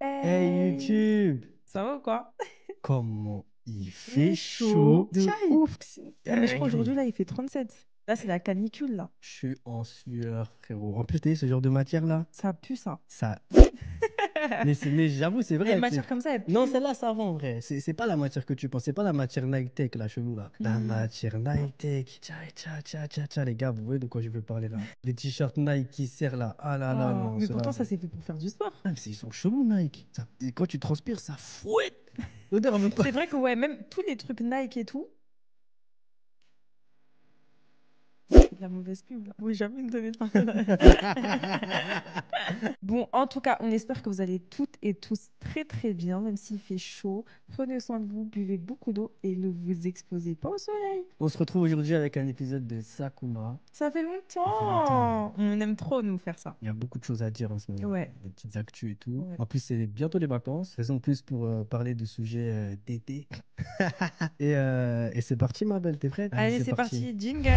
Hey Hey, YouTube, ça va ou quoi? comment il Il fait est chaud chaud. de Tchaï, ouf. Non, mais je crois dinguerie. aujourd'hui, là, il fait 37. Là, c'est la canicule, là. Je suis en sueur, frérot. En plus, t'as vu ce genre de matière-là, Ça pue, ça. ça... Mais j'avoue, c'est Les vrai. matières comme ça, elles Non, puent. celle-là, ça va en vrai. C'est pas la matière que tu penses. C'est pas la matière Nike-Tech, là, chelou, là. La Hmm. matière Nike-Tech. Tcha, tcha, tcha, tcha, tcha. Les gars, vous voyez de quoi je veux parler, là. Les t-shirts Nike qui serrent, là. Ah là là, Oh, non, mais ceux-là... pourtant, ça, c'est fait pour faire du sport. Ah, mais ils sont chelous, Nike. Et quand tu transpires, ça fouette. L'odeur, même pas... C'est vrai que, ouais, même tous les trucs Nike et tout, c'est de la mauvaise pub, là. Oui, jamais me donner de partenariat. Bon, en tout cas, on espère que vous allez toutes et tous très très bien, même s'il fait chaud. Prenez soin de vous, buvez beaucoup d'eau et ne vous exposez pas au soleil. On se retrouve aujourd'hui avec un épisode de Sakuma. Ça fait Ça fait longtemps. longtemps. On aime trop nous faire ça. Il y a beaucoup de choses à dire en ce moment. Ouais. Des petites actus et tout. Ouais. En plus, c'est bientôt les vacances. Raison de plus pour parler de sujets d'été. Et c'est parti, ma belle. T'es prête? Allez, Allez, c'est c'est parti. parti, jingle.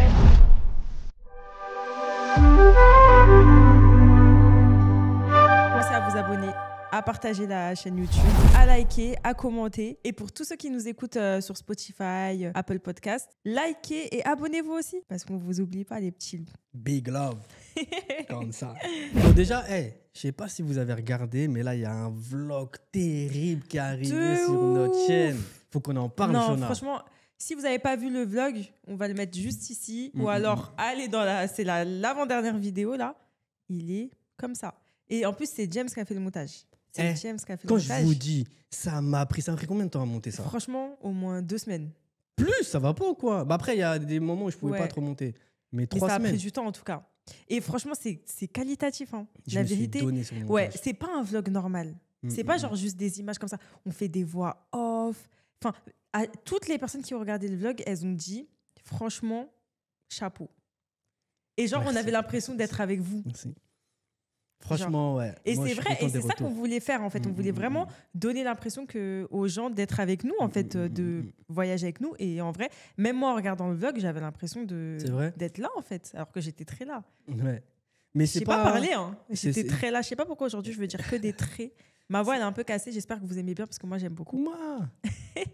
Pensez à vous abonner, à partager la chaîne YouTube, à liker, à commenter. Et pour tous ceux qui nous écoutent sur Spotify, Apple Podcast, likez et abonnez-vous aussi. Parce qu'on ne vous oublie pas, les petits loups. Big love. Comme ça. Bon, déjà, je sais pas si vous avez regardé, mais là, il y a un vlog terrible qui est arrivé De sur notre ouf. chaîne. Faut qu'on en parle, Non, Shona. franchement, si vous n'avez pas vu le vlog, on va le mettre juste ici. Ou Mm. alors, allez dans c'est l'avant-dernière vidéo, là. Il est comme ça. Et en plus, c'est James qui a fait le montage. C'est James qui a fait le Quand je montage. vous dis, ça m'a pris combien de temps à monter ça? Franchement, au moins 2 semaines. Plus, ça va pas ou quoi? Bah après, il y a des moments où je pouvais Ouais. pas trop monter. Mais Mais 3 ça a semaines. pris du temps, en tout cas. Et franchement, c'est qualitatif. Hein. Je La me suis vérité, donné sur le ouais, montage. c'est pas un vlog normal. C'est pas genre juste des images comme ça. On fait des voix off. Enfin, toutes les personnes qui ont regardé le vlog, elles ont dit, franchement, chapeau. Et genre, Merci. on avait l'impression d'être avec vous. Merci. Franchement, ouais. Et Moi, c'est je suis vrai, content et des c'est ça qu'on retours. voulait faire en fait. On voulait vraiment donner l'impression aux gens d'être avec nous, en fait, de voyager avec nous. Et en vrai, même moi en regardant le vlog, j'avais l'impression C'est vrai? d'être là en fait, alors que j'étais très là. Ouais. Mais Je c'est sais pas pas. parler, hein. c'est- J'étais c'est- très là. Je sais pas pourquoi aujourd'hui je veux dire que des traits. Ma voix elle est un peu cassée. J'espère que vous aimez bien parce que moi j'aime beaucoup. Moi.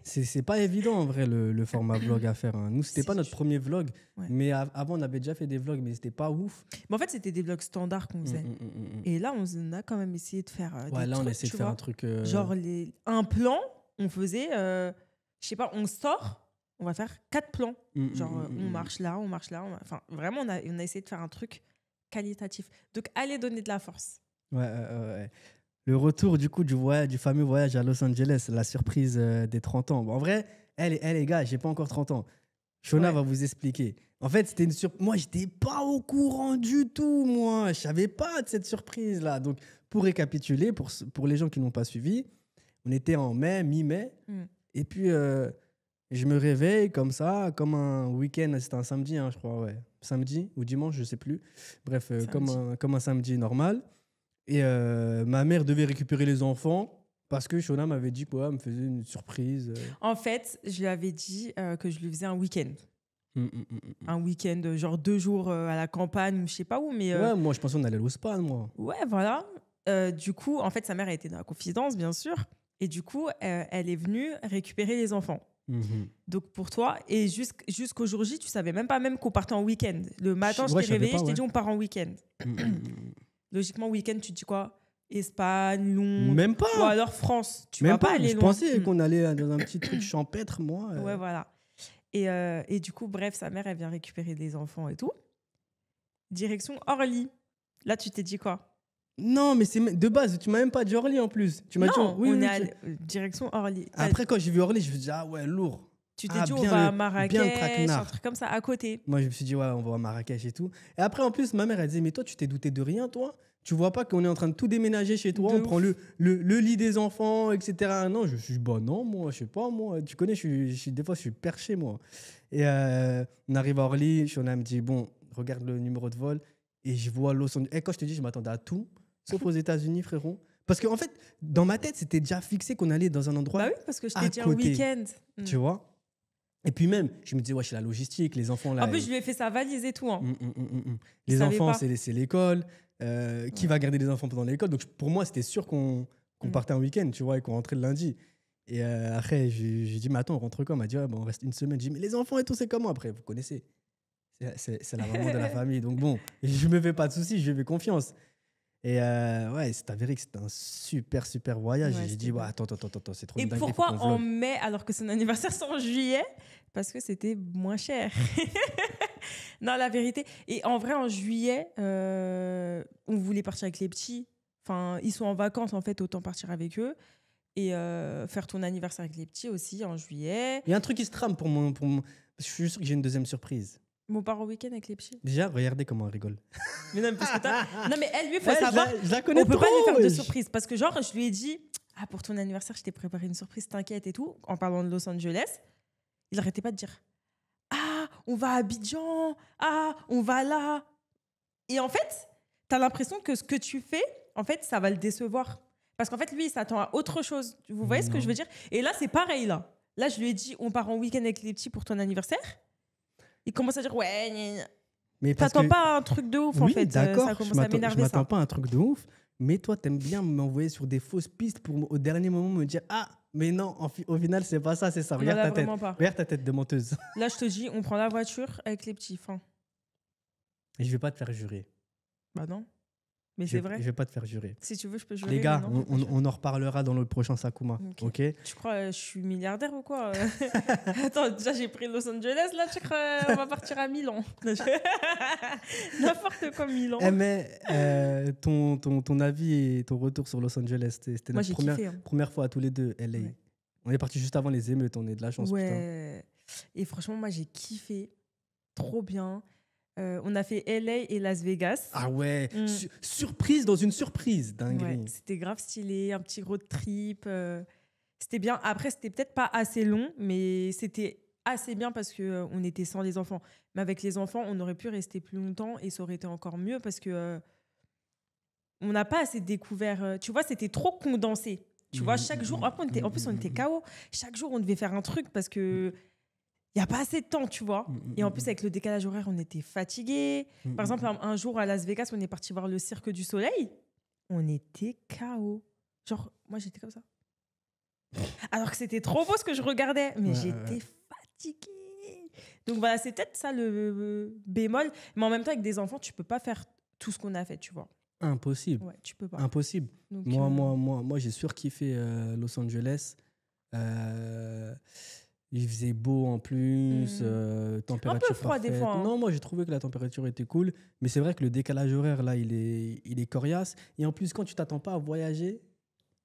C'est pas évident en vrai le format vlog à faire. Hein. Nous, c'était C'est pas notre dur. premier vlog. Ouais. Mais avant, on avait déjà fait des vlogs, mais c'était pas ouf. Mais en fait, c'était des vlogs standards qu'on faisait. Et là, on a quand même essayé de faire Ouais, des là, on trucs, essaie de tu faire vois. un truc. Genre un plan, on faisait, je sais pas, on sort, on va faire 4 plans. Genre on marche là, on marche là. Enfin, vraiment, on a essayé de faire un truc qualitatif. Donc, allez donner de la force. Ouais. Le retour du coup du fameux voyage à Los Angeles, la surprise des 30 ans. Bon, en vrai, les gars, j'ai pas encore 30 ans. Shona va vous expliquer. En fait, c'était une surprise. Moi, j'étais pas au courant du tout, moi. Je savais pas de cette surprise-là. Donc, pour récapituler, pour les gens qui n'ont pas suivi, on était en mai, mi-mai. Et puis, je me réveille comme ça, comme un week-end. C'était un samedi, hein, je crois, ouais. Samedi ou dimanche, je sais plus. Bref, comme un samedi normal. Et ma mère devait récupérer les enfants parce que Shona m'avait dit quoi, me faisait une surprise. En fait, je lui avais dit que je lui faisais un week-end. Un week-end, genre 2 jours à la campagne ou je sais pas où. Mais, Ouais, moi je pensais qu'on allait au spa, moi. Ouais, voilà. Du coup, en fait, sa mère a été dans la confidence, bien sûr. Et du coup, elle est venue récupérer les enfants. Donc pour toi, et jusqu'au jour J, tu savais même pas même qu'on partait en week-end. Le matin, je t'ai réveillé, je t'ai dit on part en week-end. Logiquement, week-end, tu dis quoi? Espagne, Londres. Même pas. Ou alors France. Tu Même vas pas aller je loin. pensais qu'on allait dans un petit truc champêtre, moi. Ouais, voilà. Et du coup, bref, sa mère, elle vient récupérer les enfants et tout. Direction Orly. Là, tu t'es dit quoi? Non, mais c'est de base, tu m'as même pas dit Orly en plus. Tu m'as dit oui, on est allé direction Orly. Après, quand j'ai vu Orly, je me suis dit, ah ouais, lourd. Tu t'es dit, on va à Marrakech, un truc comme ça, à côté. Moi, je me suis dit, ouais, on va à Marrakech et tout. Et après, en plus, ma mère, elle disait, mais toi, tu t'es douté de rien, toi? Tu vois pas qu'on est en train de tout déménager chez toi, on prend le lit des enfants, etc. Non, je suis, bah non, moi, je sais pas, moi. Tu connais, des fois, je suis perché, moi. Et on arrive à Orly, Shona me dit, bon, regarde le numéro de vol. Et je vois Los Angeles. Et quand je te dis, je m'attendais à tout, sauf aux États-Unis, frérot. Parce qu'en fait, dans ma tête, c'était déjà fixé qu'on allait dans un endroit. Bah oui, parce que je t'ai dit un week-end. Tu vois? Et puis même, je me disais, ouais, c'est la logistique, les enfants là. En plus, je lui ai fait sa valise et tout. Hein. Les enfants, c'est l'école. Qui va garder les enfants pendant l'école? Donc pour moi, c'était sûr qu'on qu'on partait un week-end, tu vois, et qu'on rentrait le lundi. Et après, j'ai dit, mais attends, on rentre quand? On m'a dit, ouais, bon, on reste une semaine. J'ai dit, mais les enfants et tout, c'est comment? Après, vous connaissez. C'est la maman de la famille. Donc bon, je me fais pas de soucis, je lui fais confiance. Et ouais, c'est avéré que c'était un super, super voyage. Ouais, J'ai dit, ouais, attends, c'est trop Et une dinguerie. pourquoi en mai alors que son anniversaire c'est en juillet? Parce que c'était moins cher. Non, la vérité. Et en vrai, en juillet, on voulait partir avec les petits. Enfin, ils sont en vacances, en fait, autant partir avec eux. Et faire ton anniversaire avec les petits aussi en juillet. Il y a un truc qui se trame pour mon... Je suis sûr que j'ai une deuxième surprise. Mon part au week-end avec les petits. Déjà, regardez comment elle rigole. Mais non, parce que non, mais elle, lui, il faut savoir. Je la connais on peut trop, pas lui faire de wesh. surprise. Parce que, genre, je lui ai dit, ah, pour ton anniversaire, je t'ai préparé une surprise, t'inquiète et tout, en parlant de Los Angeles. Il arrêtait pas de dire, ah, on va à Abidjan, ah, on va là. Et en fait, t'as l'impression que ce que tu fais, en fait, ça va le décevoir. Parce qu'en fait, lui, il s'attend à autre chose. Vous voyez ce que je veux dire? Et là, c'est pareil, là. Là, je lui ai dit, on part en week-end avec les petits pour ton anniversaire. Il commence à dire, ouais, gna, gna. Mais parce T'attends que... pas un truc de ouf, en Oui, fait. d'accord, Ça commence à je m'énerver, ça. m'attends pas à un truc de ouf. Mais toi, t'aimes bien m'envoyer sur des fausses pistes pour au dernier moment me dire, ah, mais non, au final, c'est pas ça, c'est ça. Regarde ta tête. Pas. Regarde ta tête de menteuse. Là, je te dis, on prend la voiture avec les petits. Fin. Et je vais pas te faire jurer. Bah non. Mais c'est vrai. Je vais pas te faire jurer. Si tu veux, je peux jurer. Les gars, non, on en reparlera dans le prochain Sakuma. Ok. Tu crois je suis milliardaire ou quoi? Attends, déjà j'ai pris Los Angeles, là tu crois on va partir à Milan. N'importe quoi, Milan. Mais ton avis et ton retour sur Los Angeles, c'était Moi, notre première fois à tous les deux, LA. Ouais. On est parti juste avant les émeutes, on est de la chance. Ouais. Putain. Et franchement, moi j'ai kiffé. Trop bien. On a fait LA et Las Vegas. Ah ouais, surprise dans une surprise, dinguerie. Ouais, c'était grave stylé, un petit road trip. C'était bien. Après, c'était peut-être pas assez long, mais c'était assez bien parce qu'on était sans les enfants. Mais avec les enfants, on aurait pu rester plus longtemps et ça aurait été encore mieux parce que on n'a pas assez découvert. Tu vois, c'était trop condensé. Tu vois, chaque jour, après, en plus, on était KO. Chaque jour, on devait faire un truc parce que il n'y a pas assez de temps, tu vois. Et en plus, avec le décalage horaire, on était fatigués. Par exemple, un jour à Las Vegas, on est parti voir le Cirque du Soleil. On était KO. Genre, moi, j'étais comme ça. Alors que c'était trop beau ce que je regardais. Mais j'étais fatiguée. Donc voilà, c'est peut-être ça le bémol. Mais en même temps, avec des enfants, tu peux pas faire tout ce qu'on a fait, tu vois. Impossible. Ouais, tu peux pas. Impossible. Donc, moi, j'ai surkiffé Los Angeles. Il faisait beau en plus, température un peu froid parfaite. des fois. Hein. Non, moi j'ai trouvé que la température était cool, mais c'est vrai que le décalage horaire là, il est coriace. Et en plus, quand tu t'attends pas à voyager,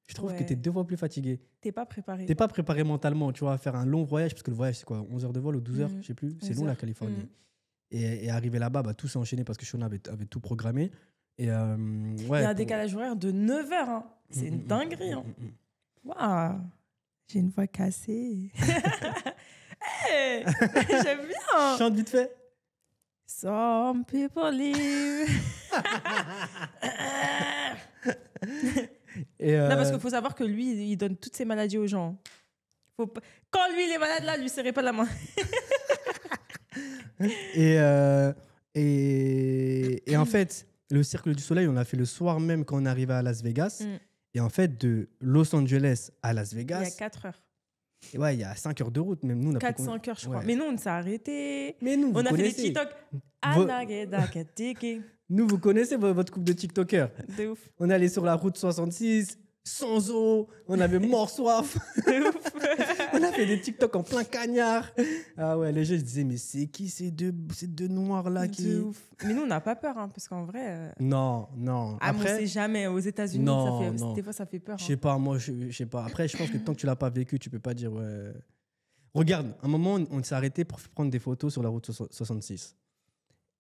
je trouve que tu es 2 fois plus fatigué. T'es pas préparé. T'es pas préparé mentalement, tu vois, à faire un long voyage, parce que le voyage c'est quoi, 11 heures de vol ou 12 heures, je sais plus. C'est long la Californie. Et arrivé là-bas, bah, tout s'est enchaîné parce que Shona avait tout programmé. Et il y a un décalage horaire de 9 heures. Hein. C'est une dinguerie. Hein. Waouh. J'ai une voix cassée. Hey, j'aime bien. Chante vite fait. Some people live. Non, parce qu'il faut savoir que lui, il donne toutes ses maladies aux gens. Quand lui, il est malade, là, lui serrait pas la main. Et en fait, le Cirque du Soleil, on l'a fait le soir même quand on arrivait à Las Vegas. Et en fait, de Los Angeles à Las Vegas... Il y a 4 heures. Et ouais, il y a 5 heures de route. Même nous, on a 4-5 heures, je crois. Mais nous, on s'est arrêtés. Mais nous, on a fait des TikTok. Nous, vous connaissez votre couple de TikTokers. De ouf. On est allé sur la route 66, sans eau. On avait mort soif. De ouf. On a fait des TikTok en plein cagnard. Ah ouais, les gens se disaient, mais c'est qui ces deux noirs-là qui... Ouf. Mais nous, on n'a pas peur, hein, parce qu'en vrai... Non. Ah, après, on sait jamais. Aux États-Unis, des fois, ça fait peur. Je sais pas, moi, je sais pas. Après, je pense que tant que tu l'as pas vécu, tu peux pas dire, ouais... Regarde, un moment, on s'est arrêté pour prendre des photos sur la route 66.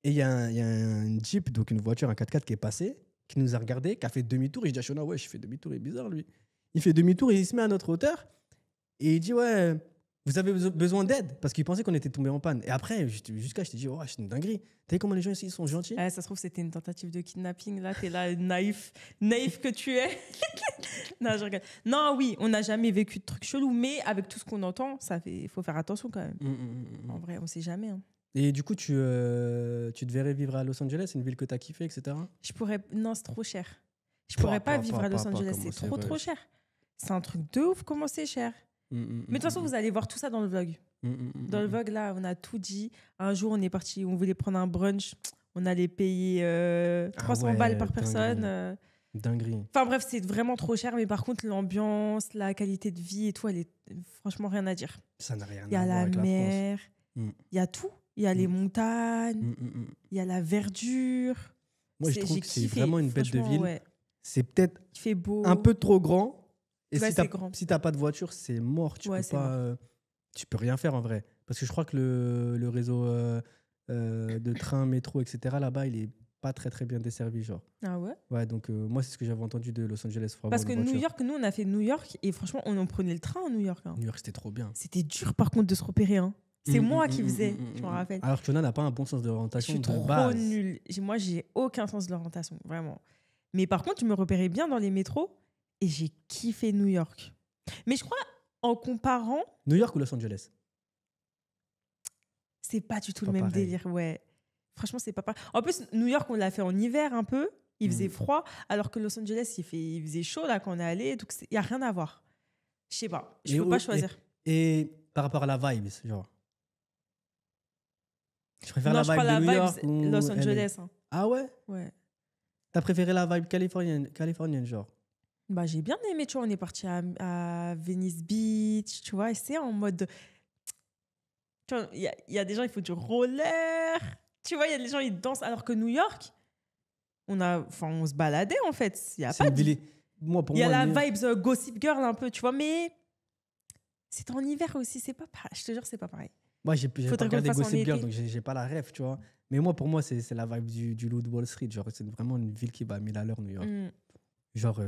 Et il y a un Jeep, donc une voiture, un 4x4 qui est passé, qui nous a regardé, qui a fait demi-tour. Et je dis à Shona, ouais, je fais demi-tour, il est bizarre, lui. Il fait demi-tour et il se met à notre hauteur. Et il dit, ouais, vous avez besoin d'aide, parce qu'il pensait qu'on était tombé en panne. Et après, jusqu'à, je t'ai dit, oh, c'est une dinguerie. T'as vu comment les gens ici sont gentils? Ça se trouve, c'était une tentative de kidnapping. Là, t'es là, naïf que tu es. Non, je regarde. Non, oui, on n'a jamais vécu de trucs chelous, mais avec tout ce qu'on entend, il faut faire attention quand même. En vrai, on sait jamais. Hein. Et du coup, tu te verrais vivre à Los Angeles, une ville que t'as kiffé, etc. Non, c'est trop cher. Je pourrais pas vivre à Los Angeles, c'est trop cher. C'est un truc de ouf, comment c'est cher. Mais de toute façon, vous allez voir tout ça dans le vlog. Dans le vlog, là, on a tout dit. Un jour, on est parti, on voulait prendre un brunch. On allait payer 300 balles par personne. Dinguerie. Enfin bref, c'est vraiment trop cher. Mais par contre, l'ambiance, la qualité de vie et tout, elle est franchement rien à dire. Ça n'a rien à voir. Il y a la mer, il y a tout. Il y a les montagnes, il y a la verdure. Moi, je trouve que c'est vraiment une bête de ville. Ouais. C'est peut-être un peu trop grand. Et si t'as pas de voiture, c'est mort. Tu peux rien faire en vrai. Parce que je crois que le réseau de train, métro, etc. là-bas, il est pas très très bien desservi, genre. Ah ouais? Ouais, donc moi, c'est ce que j'avais entendu de Los Angeles. Parce que New York, nous, on a fait New York et franchement, on en prenait le train à New York. Hein. New York, c'était trop bien. C'était dur, par contre, de se repérer. Hein. C'est moi qui faisais, je me rappelle. Alors que Shona n'a pas un bon sens de l'orientation. Je suis trop nulle. Moi, j'ai aucun sens de l'orientation, vraiment. Mais par contre, je me repérais bien dans les métros et j'ai kiffé New York. Mais je crois, en comparant... New York ou Los Angeles? C'est pas du tout le même délire, ouais. Franchement, c'est pas pareil. En plus, New York, on l'a fait en hiver un peu. Il faisait froid. Alors que Los Angeles, il faisait chaud là quand on est allé. Donc, il n'y a rien à voir. Je sais pas. Je peux pas choisir. Et par rapport à la vibe, genre? Je préfère la vibe de New York ou Los Angeles. Hein. Ah ouais? Ouais. T'as préféré la vibe californienne genre? Bah, j'ai bien aimé, tu vois. On est parti à Venice Beach, tu vois. Et c'est en mode... Tu vois, il y a des gens, ils font du roller. Tu vois, il y a des gens, ils dansent. Alors que New York, on se baladait, en fait. Il y a pas de... Il y a la vibes Gossip Girl un peu, tu vois. Mais c'est en hiver aussi. C'est pas pareil. Je te jure, c'est pas pareil. Moi, j'ai pas regardé Gossip Girl, donc j'ai pas la ref, tu vois. Mais moi, pour moi, c'est la vibe du Loup de Wall Street. Genre, c'est vraiment une ville qui va à 1000 à l'heure, New York. Genre,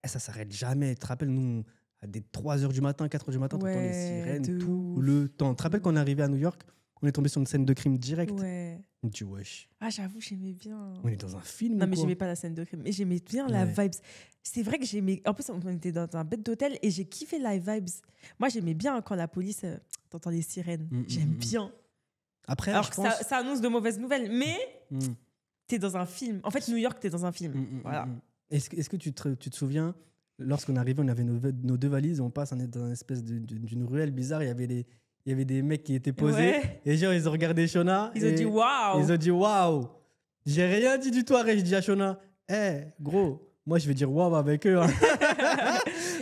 ça s'arrête jamais. Tu te rappelles, nous, à des 3h du matin, 4h du matin, t'entends les sirènes tout le temps. Tu te rappelles quand on est arrivé à New York, on est tombé sur une scène de crime direct. Ouais. On dit, wesh. Ah, j'avoue, j'aimais bien. On est dans un film. Non, mais j'aimais pas la scène de crime. Mais j'aimais bien la vibes. C'est vrai que j'aimais. En plus, on était dans un bête d'hôtel et j'ai kiffé la vibes. Moi, j'aimais bien quand la police, t'entends les sirènes. J'aime bien. Après, alors que ça annonce de mauvaises nouvelles, mais t'es dans un film. En fait, New York, t'es dans un film. Voilà. Est-ce que tu te souviens, lorsqu'on arrivait, on avait nos 2 valises, on passe, on est dans une espèce d'une ruelle bizarre, il y avait des mecs qui étaient posés, et genre, ils ont regardé Shona. Ils ont dit waouh. Ils ont dit waouh. J'ai rien dit du tout, arrête, je dis à Shona, gros, moi je vais dire waouh avec eux. Hein.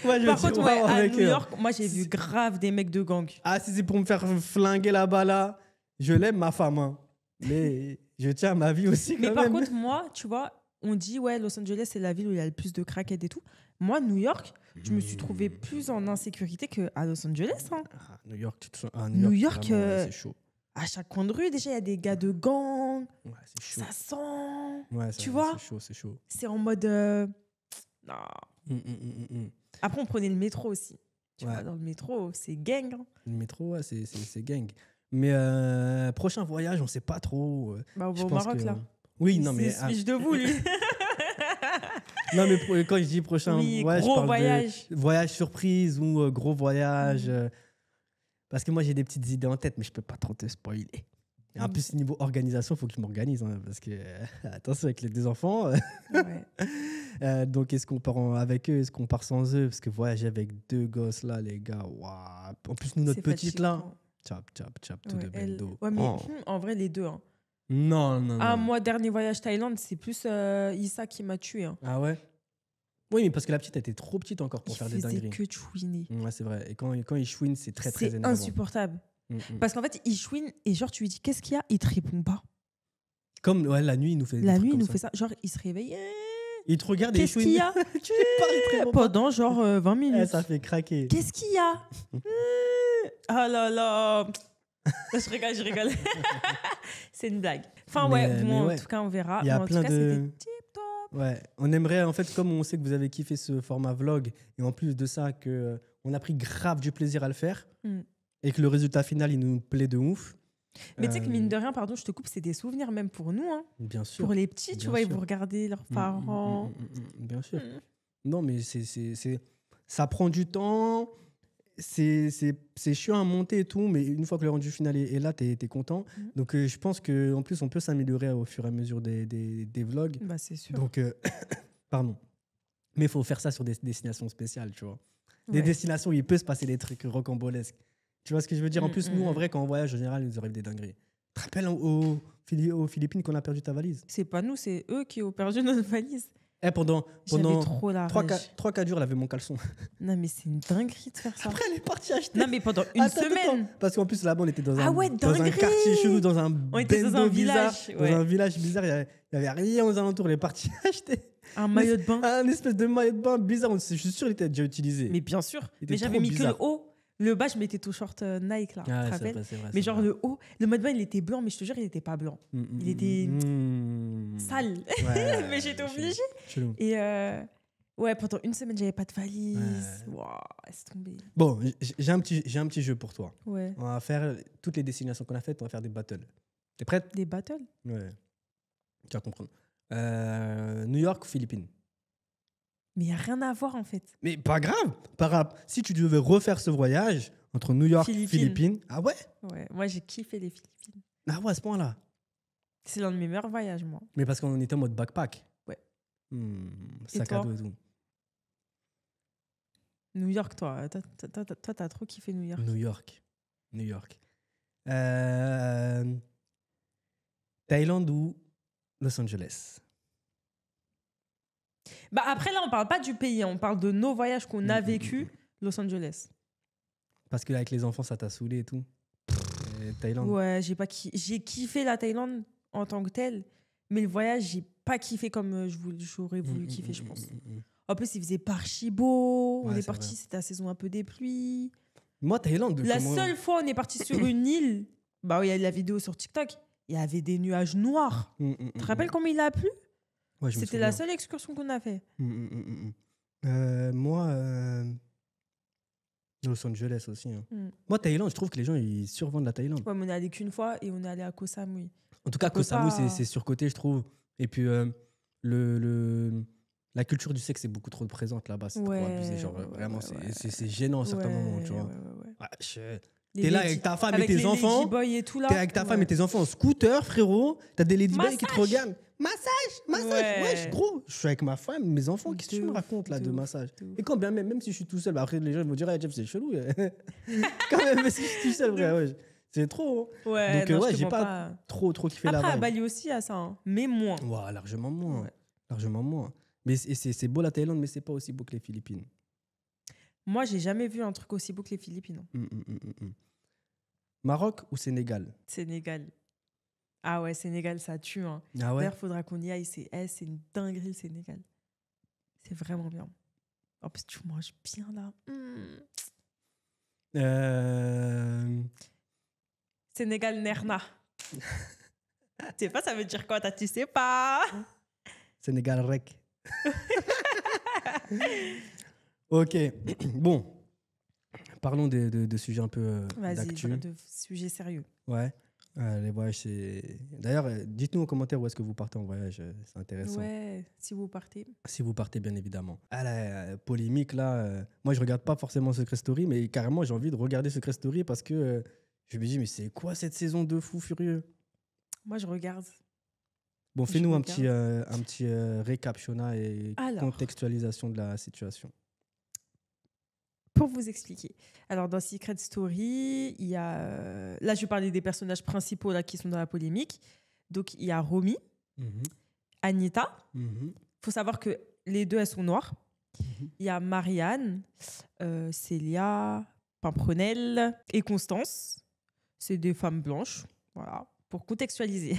Moi, par contre, à New York, moi j'ai vu grave des mecs de gang. Ah, si c'est pour me faire flinguer là-bas, là, je l'aime ma femme, hein. Mais je tiens à ma vie aussi. Mais par contre, moi, tu vois, on dit ouais, Los Angeles c'est la ville où il y a le plus de craquettes et tout. Moi, New York, je me suis trouvée plus en insécurité qu'à Los Angeles. Hein. New York, tu te sens... New York, c'est chaud. À chaque coin de rue, déjà, il y a des gars de gang. Ouais, c'est chaud. Ça sent. Ouais, tu vois, c'est chaud. C'est en mode... Non. Après, on prenait le métro aussi. Tu vois, dans le métro, c'est gang. Hein. Le métro, ouais, c'est gang. Mais prochain voyage, on sait pas trop. Bah, on va au Maroc, là. Oui, non, mais... C'est de vous, lui. Non, mais quand je dis prochain voyage, gros je parle voyage. de voyage surprise ou gros voyage. Parce que moi, j'ai des petites idées en tête, mais je peux pas trop te spoiler. Et en plus, niveau organisation, il faut que je m'organise. Hein, parce que, attention, avec les 2 enfants. Donc, est-ce qu'on part avec eux? Est-ce qu'on part sans eux? Parce que voyager avec 2 gosses, là, les gars, waouh. En plus, nous, notre petite, là, chap, tout de bendo. Ouais, mais en vrai, les 2. Hein. Non. Moi, dernier voyage Thaïlande, c'est plus Issa qui m'a tué. Hein. Ah ouais? Oui, mais parce que la petite, elle était trop petite encore pour faire des dingueries. Il faisait que chouiner. Ouais, c'est vrai. Et quand il chouine, c'est très, très énervant. C'est insupportable. Parce qu'en fait, il chouine et genre, tu lui dis qu'est-ce qu'il y a? Il te répond pas. Comme la nuit, il nous fait fait ça. Genre, il se réveille. Il te regarde et il chouine. Qu'est-ce qu'il y a? Tu lui parles pendant genre 20 minutes. Ça fait craquer. Qu'est-ce qu'il y a? Ah là là. Je rigole. C'est une blague. Enfin, en tout cas, on verra. Il y a en plein tout cas, de... c'était tip-top. Ouais, on aimerait, en fait, comme on sait que vous avez kiffé ce format vlog, et en plus de ça, on a pris grave du plaisir à le faire, et que le résultat final, il nous plaît de ouf. Mais tu sais que mine de rien, pardon, je te coupe, c'est des souvenirs même pour nous. Hein. Bien sûr. Pour les petits, tu vois, ils vont regarder leurs parents. Bien sûr. Non, mais ça prend du temps. C'est chiant à monter et tout, mais une fois que le rendu final est là, t'es content. Donc, je pense qu'en plus, on peut s'améliorer au fur et à mesure des vlogs. Bah, c'est sûr. Donc, pardon. Mais il faut faire ça sur des destinations spéciales, tu vois. Des Ouais. destinations où il peut se passer des trucs rocambolesques. Tu vois ce que je veux dire? En plus, nous, en mm. vrai, quand on voyage, en général, il nous arrive des dingueries. Tu te rappelles aux Philippines qu'on a perdu ta valise? C'est pas nous, c'est eux qui ont perdu notre valise. Pendant J'avais trop la rage. 3-4 jours, elle avait mon caleçon. Non, mais c'est une dinguerie de faire ça. Après, elle est partie acheter. Non, mais pendant une semaine. Parce qu'en plus, là-bas, on était dans Ah ouais, dans un dinguerie. quartier chelou, dans un On était dans bendo un bizarre. village, Dans ouais. un village bizarre, il n'y avait rien aux alentours. Elle est partie acheter Un maillot de bain. un espèce de maillot de bain bizarre. Je suis sûr qu'il était déjà utilisé. Mais bien sûr. Il était Mais j'avais trop mis bizarre. que le haut. Le bas, je mettais tout short Nike, là. Tu te Ah, c'est rappelles? vrai, c'est vrai, Mais c'est genre, vrai. le haut, le maillot de bain, il était blanc, mais je te jure, il n'était pas blanc. Il était sale. Ouais, Mais j'étais chelou, obligée. chelou. Et ouais, pendant une semaine, j'avais pas de valise. Ouais. Waouh, c'est tombé. Bon, j'ai un petit jeu pour toi. Ouais. On va faire toutes les destinations qu'on a faites, on va faire des battles. T'es prête? Des battles? Ouais. Tu vas comprendre. New York ou Philippines? Mais il n'y a rien à voir, en fait. Mais pas grave. Si tu devais refaire ce voyage entre New York et Philippines. Ah ouais? Ouais, moi, j'ai kiffé les Philippines. Ah ouais, à ce point-là. C'est l'un de mes meilleurs voyages, moi. Mais parce qu'on était en mode backpack. Ouais. Sac à toi? dos et tout. New York, toi, t'as trop kiffé New York. New York. Thaïlande ou Los Angeles? Bah après, là, on parle pas du pays, hein, on parle de nos voyages qu'on a vécu. Los Angeles. Parce que là, avec les enfants, ça t'a saoulé et tout. Thaïlande. Ouais, j'ai kiffé la Thaïlande en tant que telle, mais le voyage, j'ai pas kiffé comme j'aurais voulu kiffer, je pense. En plus, il faisait pas archi beau. Ouais, On est c'est parti, vrai. c'était la saison un peu des pluies. Moi, Thaïlande. La seule fois on est parti sur une île, bah oui, il y a la vidéo sur TikTok, il y avait des nuages noirs. Tu te rappelles comment il a plu? Ouais, je me C'était la souviens. seule excursion qu'on a fait. Moi, Los Angeles aussi. Hein. Moi, Thaïlande, je trouve que les gens, ils survendent la Thaïlande. Ouais, mais on est allé qu'une fois et on est allé à Koh Samui. En tout cas, Koh Samui, c'est surcoté, je trouve. Et puis, la culture du sexe est beaucoup trop présente là-bas. C'est trop abusé. Genre, vraiment, c'est gênant à certains moments, tu vois. T'es là avec ta femme et tes enfants. T'es avec ta femme et tes enfants en scooter, frérot. T'as des ladyboys qui te regardent. Massage. Ouais, gros. Je suis avec ma femme, mes enfants. Qu'est-ce que tu me racontes là de massage? Et quand bien même si je suis tout seul, bah, après les gens ils vont dire, hey, Jeff, c'est chelou. Quand même, mais si je suis tout seul, vrai, ouais. C'est trop. Hein. Ouais, donc, non, ouais, j'ai pas trop kiffé là-bas. Après, à Bali aussi, à ça, hein. Mais moins. Ouais, largement moins. Ouais. Largement moins. Mais c'est beau la Thaïlande, mais c'est pas aussi beau que les Philippines. Moi, j'ai jamais vu un truc aussi beau que les Philippines. Maroc ou Sénégal? Sénégal. Ah ouais, Sénégal, ça tue. Hein. Ah ouais? D'ailleurs, faudra qu'on y aille. C'est une dinguerie, le Sénégal. C'est vraiment bien. En plus, tu manges bien là. Sénégal Nerna. Tu sais pas, ça veut dire quoi? Tu sais pas. Sénégal Rec. Ok. Bon. Parlons de sujets un peu d'actu. Vas-y, de sujets sérieux. Ouais. Les voyages, c'est... D'ailleurs, dites-nous en commentaire où est-ce que vous partez en voyage. C'est intéressant. Ouais, si vous partez. Si vous partez, bien évidemment. Ah, la polémique, là. Moi, je regarde pas forcément Secret Story, mais carrément, j'ai envie de regarder Secret Story parce que je me dis, mais c'est quoi cette saison de fou furieux? Moi, je regarde. Bon, fais-nous un petit récap, Shona, et contextualisation de la situation. Pour vous expliquer. Alors, dans Secret Story, il y a... Là, je vais parler des personnages principaux là, qui sont dans la polémique. Donc, il y a Romy, Anita. Faut savoir que les deux, elles sont noires. Il y a Marianne, Célia, Pimprenelle et Constance. C'est des femmes blanches. Voilà, pour contextualiser.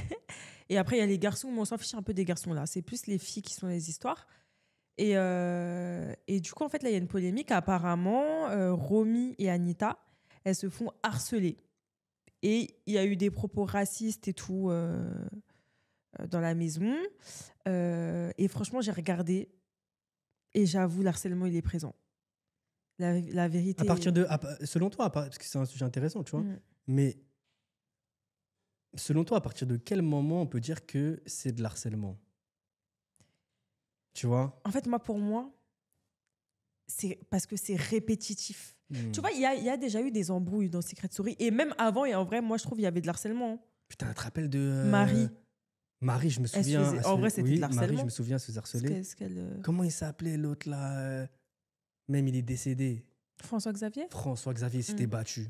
Et après, il y a les garçons. Mais on s'en fiche un peu des garçons, là. C'est plus les filles qui sont les histoires. Et du coup, en fait, là, il y a une polémique. Apparemment, Romy et Anita, elles se font harceler. Et il y a eu des propos racistes et tout dans la maison. Et franchement, j'ai regardé. Et j'avoue, l'harcèlement, il est présent. La vérité... À partir de... selon toi, parce que c'est un sujet intéressant, tu vois, mais selon toi, à partir de quel moment on peut dire que c'est de l'harcèlement? Tu vois? En fait, pour moi, c'est parce que c'est répétitif. Tu vois, il y a déjà eu des embrouilles dans Secret Story. Et même avant, et en vrai, moi, je trouve qu'il y avait de l'harcèlement. Putain, tu te rappelles de... Marie. Marie, je me souviens. En vrai, c'était de l'harcèlement. Marie, je me souviens, se faisait harceler. Comment il s'appelait l'autre là Même il est décédé. François-Xavier. François-Xavier s'était battu.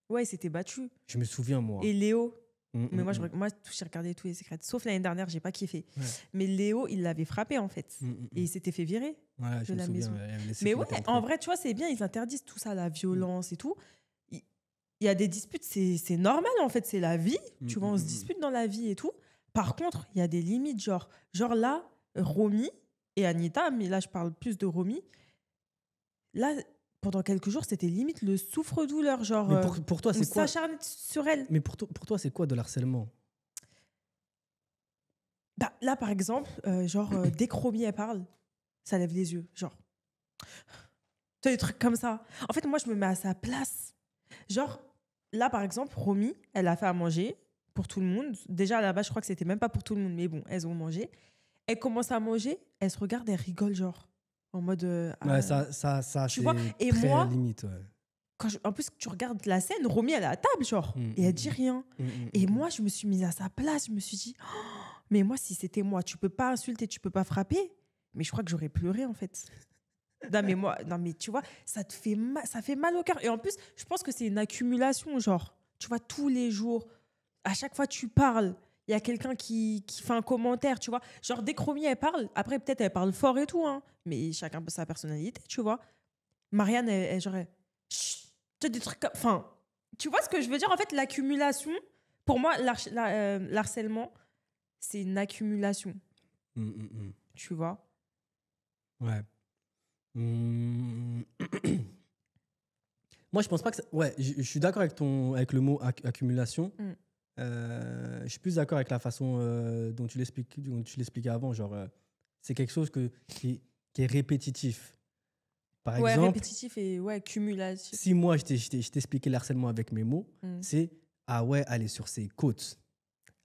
Ouais, il s'était battu. Je me souviens, moi. Et Léo. Mais moi, j'ai regardé tous les secrets. Sauf l'année dernière, j'ai pas kiffé. Ouais. Mais Léo, il l'avait frappé, en fait. Et il s'était fait virer de la maison. Mais ouais, en vrai, tu vois, c'est bien. Ils interdisent tout ça, la violence et tout. Il y a des disputes, c'est normal, en fait. C'est la vie. Tu vois, on se dispute dans la vie et tout. Par contre, il y a des limites. Genre là, Romy et Anita, mais là, je parle plus de Romy. Là, pendant quelques jours, c'était limite le souffre-douleur. Genre, mais pour toi, c'est quoi? S'acharner sur elle. Mais pour toi, c'est quoi de l'harcèlement? Bah, là, par exemple, dès que Romy, elle parle, ça lève les yeux. Genre, tu as des trucs comme ça. En fait, moi, je me mets à sa place. Genre, là, par exemple, Romy, elle a fait à manger pour tout le monde. Déjà, à la base, je crois que c'était même pas pour tout le monde, mais bon, elles ont mangé. Elle commence à manger, elle se regarde, elle rigole, genre, en mode... ouais, ça tu vois. Et très moi, limite, ouais. En plus, tu regardes la scène, Romy, elle est à table, genre, et elle dit rien. Et moi, je me suis mise à sa place, je me suis dit, oh, mais moi, si c'était moi, tu peux pas insulter, tu peux pas frapper, mais je crois que j'aurais pleuré, en fait. Non, mais tu vois, ça fait mal au cœur. Et en plus, je pense que c'est une accumulation, genre, tu vois, tous les jours, à chaque fois que tu parles, il y a quelqu'un qui fait un commentaire, tu vois. Genre, dès que Romy, elle parle, après, peut-être, elle parle fort et tout, hein, mais chacun a sa personnalité, tu vois. Marianne, elle genre, chut, des trucs comme... Enfin, tu vois ce que je veux dire? En fait, l'accumulation, pour moi, l'harcèlement, c'est une accumulation. Tu vois? Ouais. Moi, je pense pas que... Ouais, je suis d'accord avec le mot accumulation. Je suis plus d'accord avec la façon dont tu l'expliquais avant. Genre, c'est quelque chose qui est répétitif. Par exemple, répétitif et cumulatif. Si moi, je t'expliquais le harcèlement avec mes mots, c'est « Ah ouais, elle est sur ses côtes.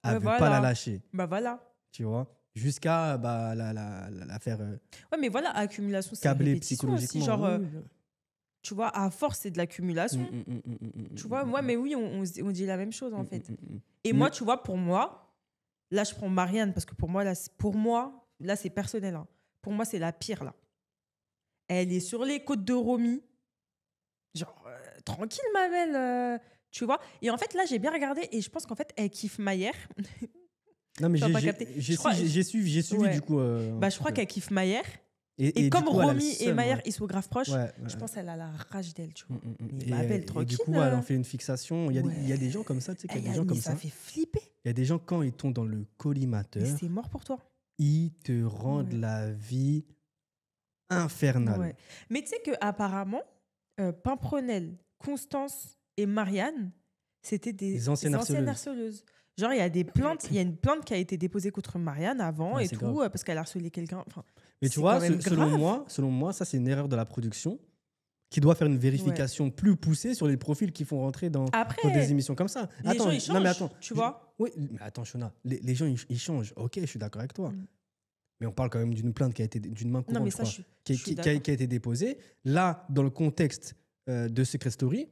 Elle veut pas la lâcher. » Bah voilà. Tu vois? Jusqu'à la faire... ouais, mais voilà, accumulation, c'est câblée répétition aussi. Genre, tu vois, à force, c'est de l'accumulation. Tu vois, moi, mais oui, on dit la même chose, en fait. Et moi, tu vois, pour moi, là, je prends Marianne, parce que pour moi, là, c'est personnel. Hein. Pour moi, c'est la pire, là. Elle est sur les côtes de Romy. Genre, tranquille, ma belle. Tu vois? Et en fait, là, j'ai bien regardé et je pense qu'en fait, elle kiffe Mayer. Non, mais j'ai suivi ouais. du coup. Je crois qu'elle kiffe Mayer. Et comme coup, Romy et Mayer, ils sont grave proches, je pense qu'elle a la rage d'elle, tu vois. Et ma belle, tranquille. Et du coup, elle en fait une fixation. Il y a des gens comme ça, tu sais, qu'il y a des gens comme ça. Ça fait flipper. Il y a des gens, quand ils tombent dans le collimateur, mais c'est mort pour toi. Ils te rendent la vie infernale. Ouais. Mais tu sais qu'apparemment, Pimprenel, Constance et Marianne, c'était des anciennes harceleuses. Genre, il y a des plaintes, il y a une plainte qui a été déposée contre Marianne avant et tout, parce qu'elle a harcelé quelqu'un. Enfin, mais tu vois, selon moi, ça, c'est une erreur de la production qui doit faire une vérification plus poussée sur les profils qui font rentrer dans des émissions comme ça. Les gens, ils changent, non, mais attends, tu vois. Oui, mais attends, Shona, les gens, ils changent. Ok, je suis d'accord avec toi. Mais on parle quand même d'une plainte qui a été d'une main courante, qui a été déposée. Là, dans le contexte de Secret Story,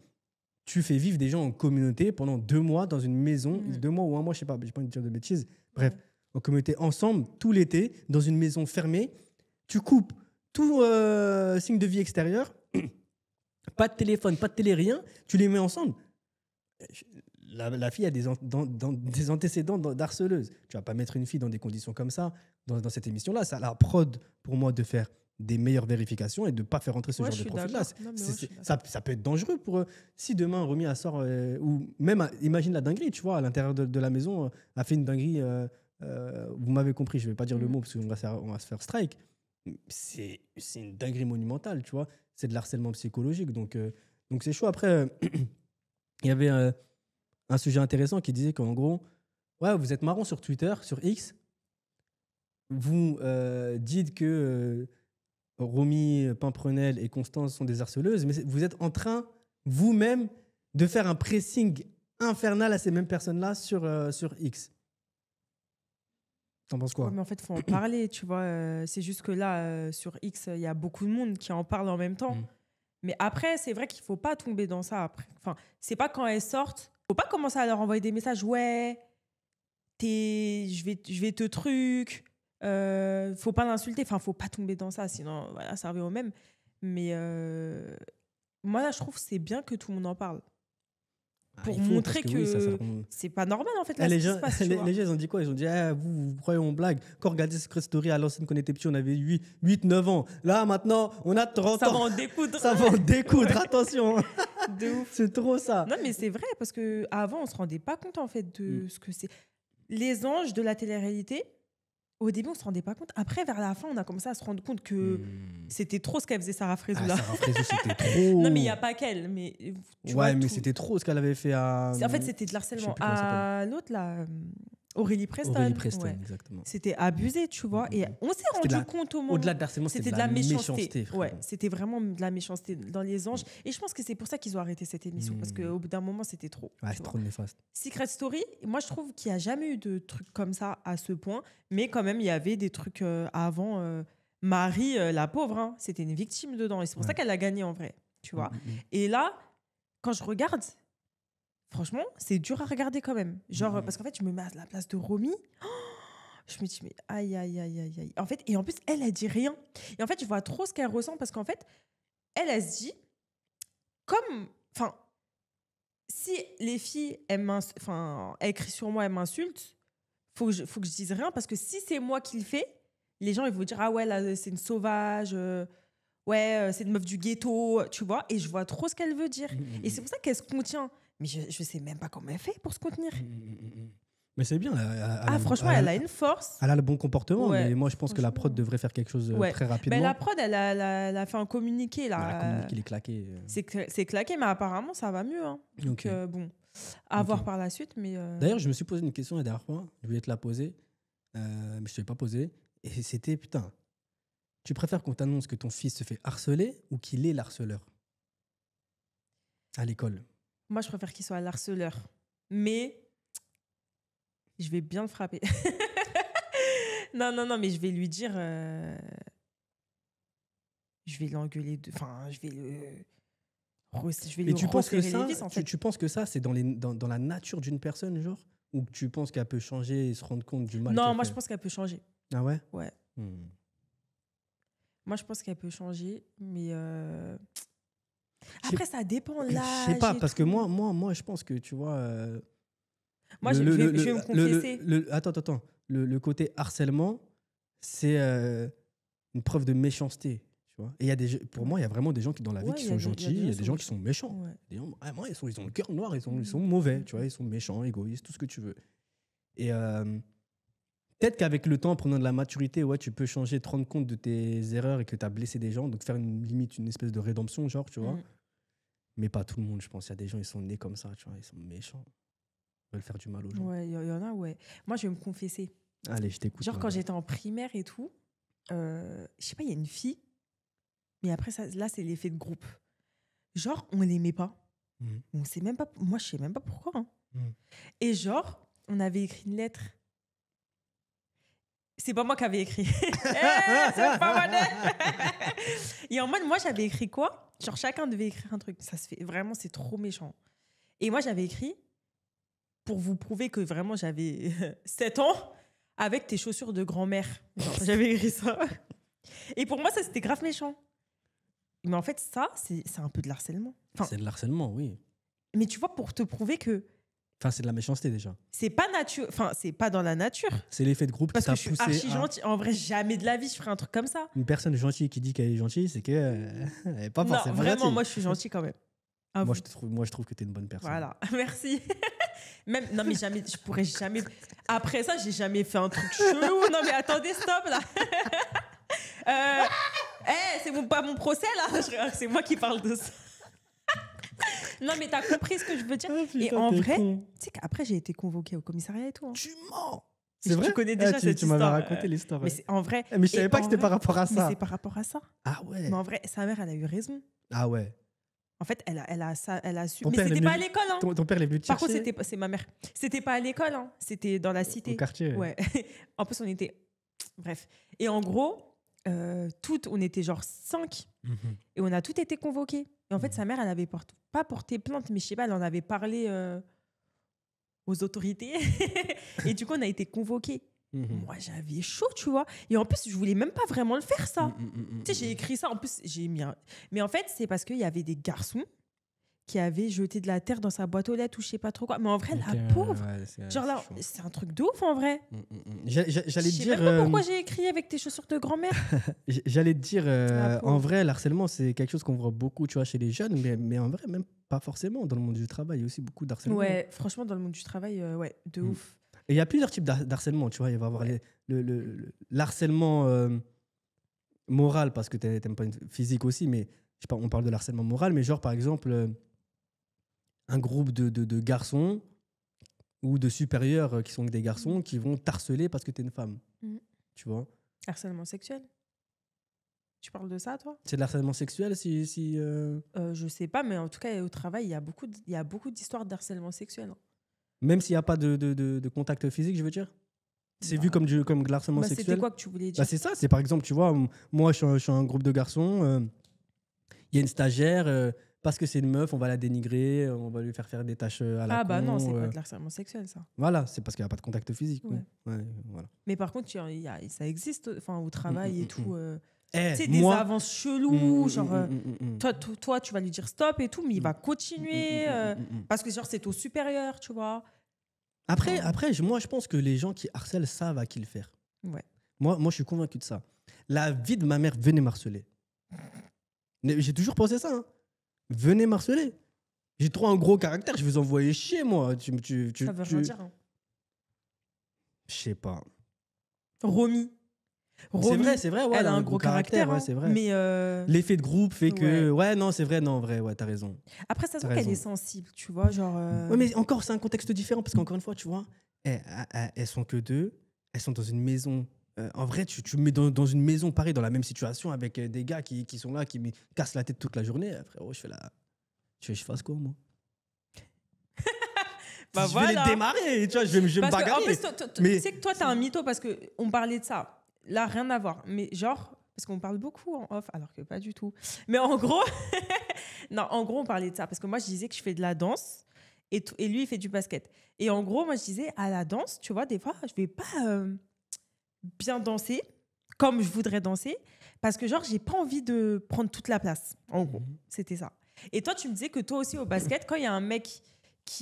tu fais vivre des gens en communauté pendant 2 mois dans une maison, 2 mois ou 1 mois, je sais pas, j'ai pas envie de dire de bêtises. Bref, en communauté ensemble, tout l'été, dans une maison fermée. Tu coupes tout signe de vie extérieur, pas de téléphone, pas de télé, rien. Tu les mets ensemble. La fille a des antécédents d'harceleuse. Tu vas pas mettre une fille dans des conditions comme ça dans cette émission-là. Ça la prod pour moi de faire des meilleures vérifications et de pas faire rentrer ce genre de profil-là. Ça peut être dangereux pour si demain Romy sort ou même imagine la dinguerie, tu vois, à l'intérieur de la maison a fait une dinguerie. Vous m'avez compris, je vais pas dire le mot parce qu'on va se faire strike. C'est une dinguerie monumentale, tu vois. C'est de l'harcèlement psychologique, donc c'est chaud. Après, il y avait un sujet intéressant qui disait qu'en gros, vous êtes marrant sur Twitter, sur X. Vous dites que Romy, Pimprenel et Constance sont des harceleuses, mais vous êtes en train, vous-même, de faire un pressing infernal à ces mêmes personnes-là sur X. T'en penses quoi? Mais en fait, il faut en parler, tu vois. C'est juste que là, sur X, il y a beaucoup de monde qui en parle en même temps. Mais après, c'est vrai qu'il ne faut pas tomber dans ça. Après. Enfin, c'est pas quand elles sortent, il ne faut pas commencer à leur envoyer des messages. Ouais, je vais te truc, faut pas l'insulter, enfin, faut pas tomber dans ça, sinon, voilà, ça revient au même. Mais moi, là, je trouve que c'est bien que tout le monde en parle. Pour montrer que c'est pas normal, en fait, là, les gens, ils ont dit quoi? Ils ont dit, vous croyez on blague? Quand on regardait Secret Story à l'ancienne, quand on était petit, on avait 8-9 ans. Là, maintenant, on a 30 ans. Ça va en découdre. Ça va en découdre, attention. De ouf. C'est trop ça. Non, mais c'est vrai, parce qu'avant, on se rendait pas compte, en fait, de ce que c'est. Les anges de la télé-réalité, au début, on se rendait pas compte. Après, vers la fin, on a commencé à se rendre compte que c'était trop ce qu'elle faisait, Sarah Frézou, là. Sarah Frézou, c'était trop. Non, mais il n'y a pas qu'elle. Mais c'était trop ce qu'elle avait fait à... En fait, c'était de l'harcèlement. À l'autre, là, Aurélie Preston. Aurélie Preston, exactement. C'était abusé, tu vois. Et on s'est rendu compte au moment. Au-delà de l'harcèlement, c'était de la méchanceté. Ouais, c'était vraiment de la méchanceté dans les anges. Et je pense que c'est pour ça qu'ils ont arrêté cette émission. Parce qu'au bout d'un moment, c'était trop. Ouais, c'est trop néfaste. Secret Story, moi, je trouve qu'il n'y a jamais eu de trucs comme ça à ce point. Mais quand même, il y avait des trucs avant. Marie, la pauvre, hein, c'était une victime dedans. Et c'est pour ça qu'elle a gagné en vrai. Tu vois. Et là, quand je regarde, franchement, c'est dur à regarder quand même. Genre, parce qu'en fait, je me mets à la place de Romy. Je me dis, mais aïe, aïe, aïe, aïe, aïe. En fait, et en plus, elle dit rien. Et en fait, je vois trop ce qu'elle ressent parce qu'en fait, elle se dit, enfin, si les filles, elles crient sur moi, elles m'insultent, faut que je dise rien parce que si c'est moi qui le fais, les gens, ils vont dire, ah ouais, là, c'est une sauvage, c'est une meuf du ghetto, tu vois. Et je vois trop ce qu'elle veut dire. Et c'est pour ça qu'elle se contient. Mais je sais même pas comment elle fait pour se contenir. Mais c'est bien. Franchement, elle a une force. Elle a le bon comportement, mais moi, je pense que la prod devrait faire quelque chose très rapidement. Mais la prod, elle a fait un communiqué. Là. Le communiqué, il est claqué. C'est claqué, mais apparemment, ça va mieux. Hein. Donc, bon, à voir par la suite. Mais D'ailleurs, je me suis posé une question la dernière fois. Je voulais te la poser, mais je ne te l'ai pas posée. Et c'était, putain, tu préfères qu'on t'annonce que ton fils se fait harceler ou qu'il est l'harceleur à l'école? Moi, je préfère qu'il soit l'harceleur. Mais je vais bien le frapper. Non, mais je vais lui dire... Je vais l'engueuler. Enfin, je vais le... Je vais lui resserrer les vis, en fait. Tu penses que ça, c'est dans la nature d'une personne, genre? Ou tu penses qu'elle peut changer et se rendre compte du mal qu'elle fait? Non, moi, je pense qu'elle peut changer. Ah ouais? Ouais. Moi, je pense qu'elle peut changer, mais... Après, ça dépend l'âge. Je sais pas, parce que moi, je pense que, tu vois... Moi, je vais me confesser. Attends. Le côté harcèlement, c'est une preuve de méchanceté. Tu vois. Et pour moi, il y a vraiment des gens qui, dans la vie, qui sont gentils, il y a des gens qui sont méchants. Ouais. Des gens, vraiment, ils ont le cœur noir, ils sont mauvais, tu vois, ils sont méchants, égoïstes, tout ce que tu veux. Et peut-être qu'avec le temps, en prenant de la maturité, tu peux changer, te rendre compte de tes erreurs et que tu as blessé des gens, donc faire une espèce de rédemption, genre, tu vois. Mais pas tout le monde, je pense. Il y a des gens, ils sont nés comme ça, tu vois, ils sont méchants. Ils veulent faire du mal aux gens. Ouais, il y en a, ouais. Moi, je vais me confesser. Allez, je t'écoute. Genre, quand j'étais en primaire et tout, je sais pas, il y a une fille, mais après, là, c'est l'effet de groupe. Genre, on l'aimait pas. On sait même pas. Moi, je sais même pas pourquoi. Hein. Et genre, on avait écrit une lettre. C'est pas moi qui avais écrit. C'est pas moi. Et en mode, moi, j'avais écrit quoi? Genre, chacun devait écrire un truc. Ça se fait vraiment, c'est trop méchant. Et moi, j'avais écrit pour vous prouver que vraiment j'avais 7 ans avec tes chaussures de grand-mère. J'avais écrit ça. Et pour moi, ça, c'était grave méchant. Mais en fait, ça, c'est un peu de l'harcèlement. Enfin, c'est de l'harcèlement, oui. Mais tu vois, pour te prouver que... Enfin, c'est de la méchanceté déjà. C'est pas c'est pas dans la nature. C'est l'effet de groupe qui t'a poussé. Parce que je suis archi gentille. En vrai, jamais de la vie, je ferais un truc comme ça. Une personne gentille qui dit qu'elle est gentille, c'est qu'elle n'est pas forcément vraiment, gentille. moi, je suis gentille quand même. Moi, je trouve que tu es une bonne personne. Voilà, merci. Non, mais jamais, je pourrais jamais... Après ça, j'ai jamais fait un truc chelou. Non, mais attendez, stop, là. C'est pas mon procès, là. C'est moi qui parle de ça. Non, mais t'as compris ce que je veux dire. Et en vrai, tu sais qu'après, j'ai été convoquée au commissariat et tout. Hein. Tu mens. C'est vrai? Tu connais déjà cette histoire. Tu m'avais raconté l'histoire. Mais c'est en vrai. Mais je savais pas que c'était par rapport à ça. Mais c'est par rapport à ça. Ah ouais. Mais en vrai, sa mère, elle a eu raison. Ah ouais. En fait, elle a su. Mais c'était pas à l'école. Hein. Ton père est venu te chercher. Par contre, c'est ma mère. C'était pas à l'école. Hein. C'était dans la cité. Au quartier. Ouais. En plus, on était. Bref. Et en gros, on était genre 5. Et on a toutes été convoqués. Et en fait, sa mère, elle avait pas porté plainte, mais je sais pas, elle en avait parlé aux autorités. Et du coup, on a été convoqués. Moi, j'avais chaud, tu vois. Et en plus, je voulais même pas vraiment le faire, ça. Tu sais, j'ai écrit ça. En plus, j'ai mis Mais en fait, c'est parce qu'il y avait des garçons qui avaient jeté de la terre dans sa boîte aux lettres ou je sais pas trop quoi. Mais en vrai, la pauvre. Genre là, c'est un truc de ouf, en vrai. J'allais te dire... Je sais même pas pourquoi j'ai écrit avec tes chaussures de grand-mère. J'allais te dire, en vrai, l'harcèlement, c'est quelque chose qu'on voit beaucoup, tu vois, chez les jeunes, mais en vrai, même pas forcément. Dans le monde du travail, il y a aussi beaucoup d'harcèlement. Ouais, franchement, dans le monde du travail, ouais, de ouf. Et il y a plusieurs types d'harcèlement, tu vois. Il va y avoir l'harcèlement moral, parce que tu n'aimes pas une physique aussi, mais je sais pas, on parle de l'harcèlement moral, mais genre, par exemple, un groupe de garçons ou de supérieurs qui sont des garçons qui vont t'harceler parce que tu es une femme. Tu vois. Harcèlement sexuel. Tu parles de ça, toi? C'est de l'harcèlement sexuel Je sais pas, mais en tout cas, au travail, il y a beaucoup d'histoires d'harcèlement sexuel. Même s'il n'y a pas de contact physique, je veux dire. C'est vu comme de l'harcèlement sexuel. C'était quoi que tu voulais dire? C'est ça. C'est par exemple, tu vois, moi, je suis un groupe de garçons. Il y a une stagiaire, parce que c'est une meuf, on va la dénigrer, on va lui faire des tâches à la con. Ah bah non, c'est pas de l'harcèlement sexuel, ça. Voilà, c'est parce qu'il n'y a pas de contact physique. Ouais. Ouais, voilà. Mais par contre, ça existe au travail et tout. C'est des avances cheloues, genre toi, tu vas lui dire stop et tout, mais il va continuer parce que genre c'est au supérieur, tu vois. Après, moi, je pense que les gens qui harcèlent savent à qui le faire. Ouais. Moi, je suis convaincu de ça. La vie de ma mère, venez m'harceler. J'ai toujours pensé ça. Hein. Venez m'harceler. J'ai trop un gros caractère, je vais vous envoyer chier, moi. Ça veut rien dire. Hein. Je sais pas. Romy, c'est vrai, ouais, elle a un gros caractère, ouais, c'est vrai. Mais l'effet de groupe fait que non, c'est vrai, non, vrai, ouais, t'as raison. Après, ça se voit qu'elle est sensible, tu vois, genre. Ouais, mais encore, c'est un contexte différent parce qu'encore une fois, tu vois, elles sont que deux, elles sont dans une maison. En vrai, tu me mets dans une maison pareil, dans la même situation avec des gars qui sont là, qui me cassent la tête toute la journée. Frérot, je fais là. Tu veux que je fasse quoi, moi? Bah je voilà. vais les démarrer, tu vois, je vais me bagarrer. Mais tu sais que toi, t'as un mytho parce qu'on parlait de ça. Là, rien à voir. Mais genre, parce qu'on parle beaucoup en off, alors que pas du tout. Mais en gros, on parlait de ça. Parce que moi, je disais que je fais de la danse et lui, il fait du basket. Et en gros, moi, je disais, à la danse, tu vois, des fois, je vais pas bien danser comme je voudrais danser parce que genre, j'ai pas envie de prendre toute la place. En gros, c'était ça. Et toi, tu me disais que toi aussi, au basket, quand il y a un mec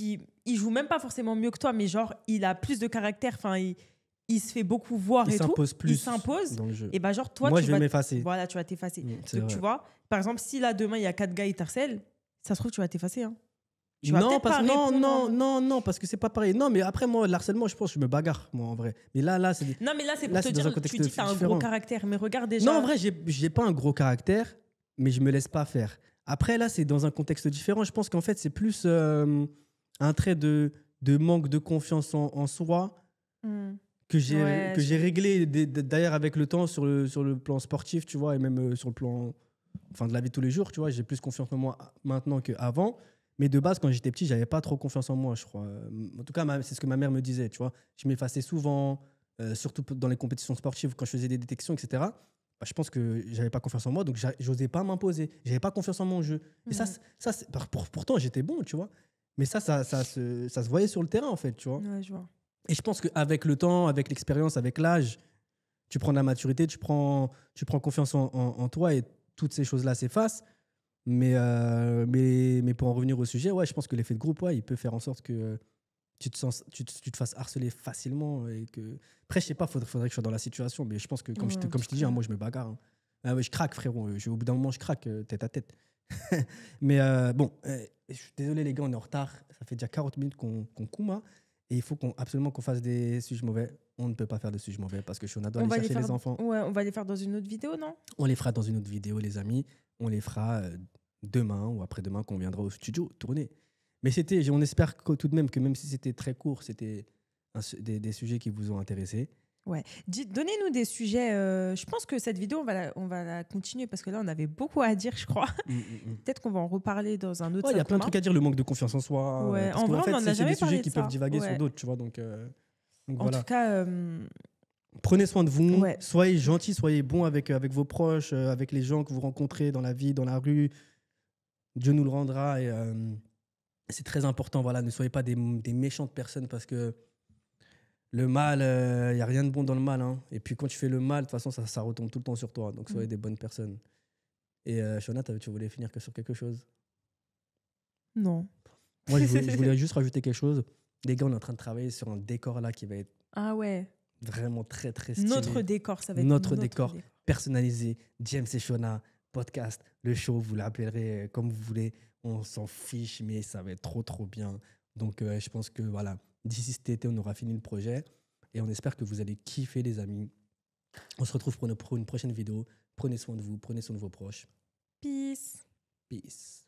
il joue même pas forcément mieux que toi, mais genre, il a plus de caractère, enfin, il se fait beaucoup voir et tout. Il s'impose. Dans le jeu. Et bah, genre, toi, moi, tu je vais m'effacer. Voilà, tu vas t'effacer. Donc, tu vois, par exemple, si là, demain, il y a 4 gars, ils t'harcèlent, ça se trouve, tu vas t'effacer. Hein. Non, parce que c'est pas pareil. Non, mais après, moi, l'harcèlement, je pense que je me bagarre, moi, en vrai. Mais là, c'est. Non, mais là, c'est pour te dire, tu dis que t'as un gros caractère. Mais regarde déjà. Non, en vrai, j'ai pas un gros caractère, mais je me laisse pas faire. Après, là, c'est dans un contexte différent. Je pense qu'en fait, c'est plus un trait de manque de confiance en soi que j'ai réglé d'ailleurs avec le temps sur le plan sportif, tu vois, et même sur le plan de la vie de tous les jours, tu vois. J'ai plus confiance en moi maintenant qu'avant. Mais de base, quand j'étais petit, j'avais pas trop confiance en moi, je crois. En tout cas, c'est ce que ma mère me disait, tu vois. Je m'effaçais souvent, surtout dans les compétitions sportives, quand je faisais des détections, etc. Bah, je pense que j'avais pas confiance en moi, donc j'osais pas m'imposer. J'avais pas confiance en mon jeu. Et pourtant, j'étais bon, tu vois. Mais ça se voyait sur le terrain, en fait, tu vois. Ouais, je vois. Et je pense qu'avec le temps, avec l'expérience, avec l'âge, tu prends de la maturité, tu prends confiance en toi et toutes ces choses-là s'effacent. Mais pour en revenir au sujet, ouais, je pense que l'effet de groupe, ouais, il peut faire en sorte que tu te fasses harceler facilement. Et que... Après, je sais pas, faudrait que je sois dans la situation. Mais je pense que, comme je te dis, moi, je me bagarre. Hein. Ah ouais, je craque, frérot. Au bout d'un moment, je craque tête à tête. Mais bon, je suis désolé, les gars, on est en retard. Ça fait déjà 40 minutes qu'on couma. Et il faut absolument qu'on fasse des sujets mauvais. On ne peut pas faire de sujets mauvais parce que Shona doit aller chercher les enfants. Ouais, on va les faire dans une autre vidéo, non? On les fera dans une autre vidéo, les amis. On les fera demain ou après-demain quand on viendra au studio tourner. Mais on espère tout de même que même si c'était très court, c'était des sujets qui vous ont intéressé. Ouais. Donnez-nous des sujets. Je pense que cette vidéo, on va la continuer parce que là, on avait beaucoup à dire, je crois. Peut-être qu'on va en reparler dans un autre. Il y a plein de trucs à dire, le manque de confiance en soi. Ouais. En vrai, on en a jamais parlé. C'est des sujets qui peuvent divaguer sur d'autres, tu vois. Donc en voilà. tout cas, prenez soin de vous. Ouais. Soyez gentils, soyez bons avec vos proches, avec les gens que vous rencontrez dans la vie, dans la rue. Dieu nous le rendra C'est très important, voilà, ne soyez pas des méchantes personnes parce que le mal, il n'y a rien de bon dans le mal. Hein. Et puis quand tu fais le mal, de toute façon, ça retombe tout le temps sur toi. Donc soyez des bonnes personnes. Et Shona, tu voulais finir que sur quelque chose? Non. Moi, je voulais juste rajouter quelque chose. Les gars, on est en train de travailler sur un décor là qui va être vraiment très, très stylé. Notre décor, ça va être notre décor personnalisé. James et Shona, podcast, le show, vous l'appellerez comme vous voulez. On s'en fiche, mais ça va être trop, trop bien. Donc, je pense que voilà, d'ici cet été, on aura fini le projet. Et on espère que vous allez kiffer, les amis. On se retrouve pour une prochaine vidéo. Prenez soin de vous, prenez soin de vos proches. Peace. Peace.